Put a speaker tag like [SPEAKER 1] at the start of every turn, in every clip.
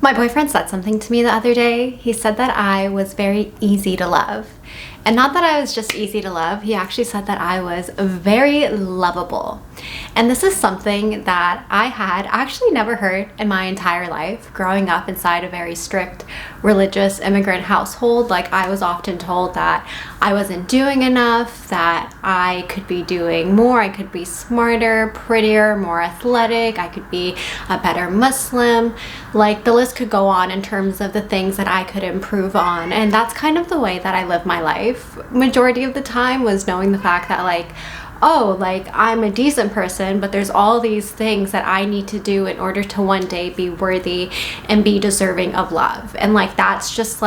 [SPEAKER 1] My boyfriend said something to me the other day. He said that I was very easy to love. And not that I was just easy to love, he actually said that I was very lovable. And this is something that I had actually never heard in my entire life. Growing up inside a very strict religious immigrant household, like I was often told that I wasn't doing enough, that I could be doing more, I could be smarter, prettier, more athletic, I could be a better Muslim. Like the list could go on in terms of the things that I could improve on. And that's kind of the way that I live my life. Majority of the time was knowing the fact that I'm a decent person, but there's all these things that I need to do in order to one day be worthy and be deserving of love. And that's just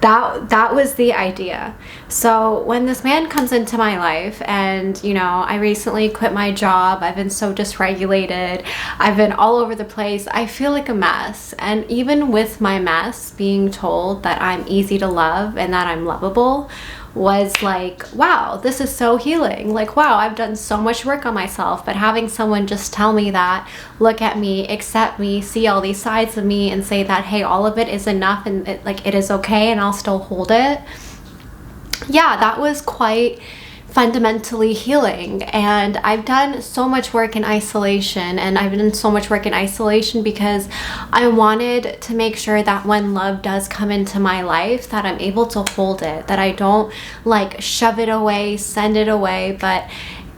[SPEAKER 1] that was the idea. So when this man comes into my life and, I recently quit my job, I've been so dysregulated, I've been all over the place, I feel like a mess. And even with my mess, being told that I'm easy to love and that I'm lovable was like, wow, this is so healing. Like, wow, I've done so much work on myself, but having someone just tell me that, look at me, accept me, see all these sides of me and say that, hey, all of it is enough and it is okay and I'll still hold it. Yeah, that was quite fundamentally healing. And I've done so much work in isolation, and I've done so much work in isolation because I wanted to make sure that when love does come into my life, that I'm able to hold it, that I don't shove it away, send it away. But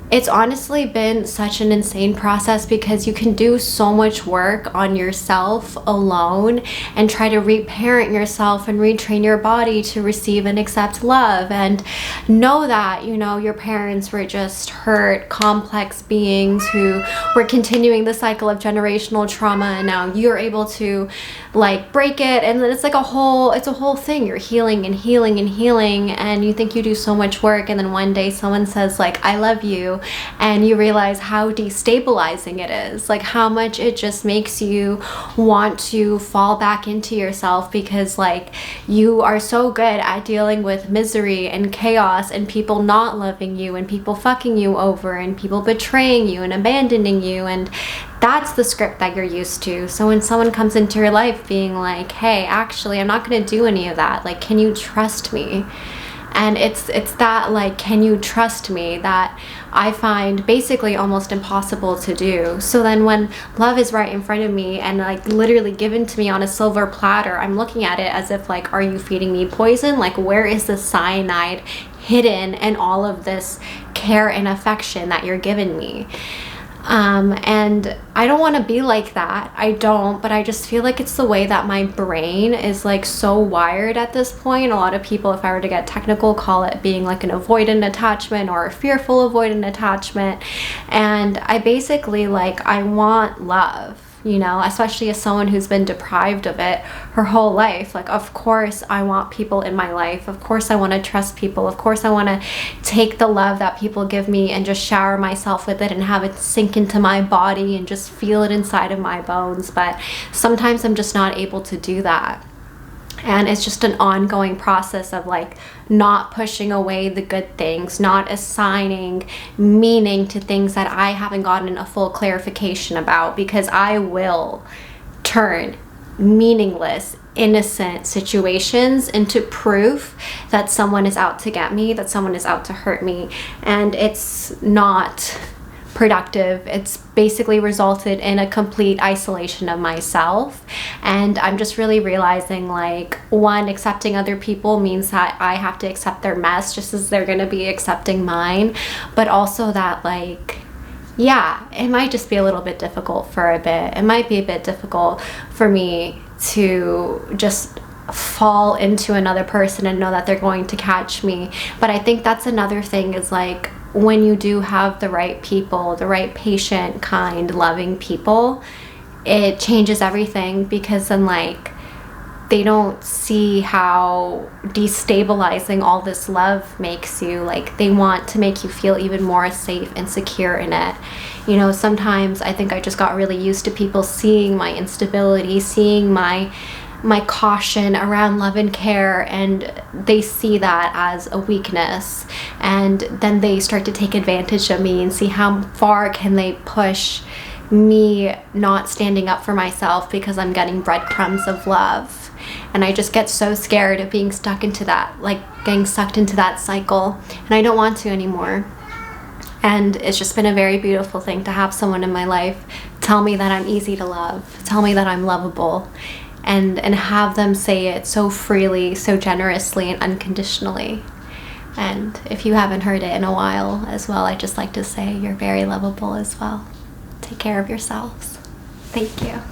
[SPEAKER 1] it's honestly been such an insane process because you can do so much work on yourself alone and try to reparent yourself and retrain your body to receive and accept love, and know that, your parents were just hurt, complex beings who were continuing the cycle of generational trauma, and now you're able to break it, and then it's a whole thing. You're healing and healing and healing, and you think you do so much work, and then one day someone says I love you, and you realize how destabilizing it is, how much it just makes you want to fall back into yourself because you are so good at dealing with misery and chaos and people not loving you and people fucking you over and people betraying you and abandoning you, and that's the script that you're used to. So when someone comes into your life being like, hey, actually, I'm not going to do any of that, can you trust me? And it's that can you trust me that I find basically almost impossible to do. So then when love is right in front of me and literally given to me on a silver platter, I'm looking at it as if are you feeding me poison? Where is the cyanide hidden in all of this care and affection that you're giving me? And I don't want to be like that. I don't, but I just feel it's the way that my brain is so wired at this point. A lot of people, if I were to get technical, call it being an avoidant attachment or a fearful avoidant attachment. And I basically I want love. Especially as someone who's been deprived of it her whole life. Of course I want people in my life. Of course I want to trust people. Of course I want to take the love that people give me and just shower myself with it and have it sink into my body and just feel it inside of my bones. But sometimes I'm just not able to do that. And it's just an ongoing process of not pushing away the good things, not assigning meaning to things that I haven't gotten a full clarification about, because I will turn meaningless, innocent situations into proof that someone is out to get me, that someone is out to hurt me. And it's not productive. It's basically resulted in a complete isolation of myself. And I'm just really realizing one, accepting other people means that I have to accept their mess just as they're going to be accepting mine, but also that yeah, it might just be a little bit difficult for a bit. It might be a bit difficult for me to just fall into another person and know that they're going to catch me. But I think that's another thing is when you do have the right people, the right patient, kind, loving people, it changes everything, because then they don't see how destabilizing all this love makes you. They want to make you feel even more safe and secure in it. Sometimes I think I just got really used to people seeing my instability, seeing my caution around love and care, and they see that as a weakness, and then they start to take advantage of me and see how far can they push me not standing up for myself because I'm getting breadcrumbs of love. And I just get so scared of being stuck into that, like getting sucked into that cycle. And I don't want to anymore. And it's just been a very beautiful thing to have someone in my life tell me that I'm easy to love, tell me that I'm lovable, and have them say it so freely, so generously, and unconditionally. And if you haven't heard it in a while as well, I'd just like to say you're very lovable as well. Take care of yourselves. Thank you.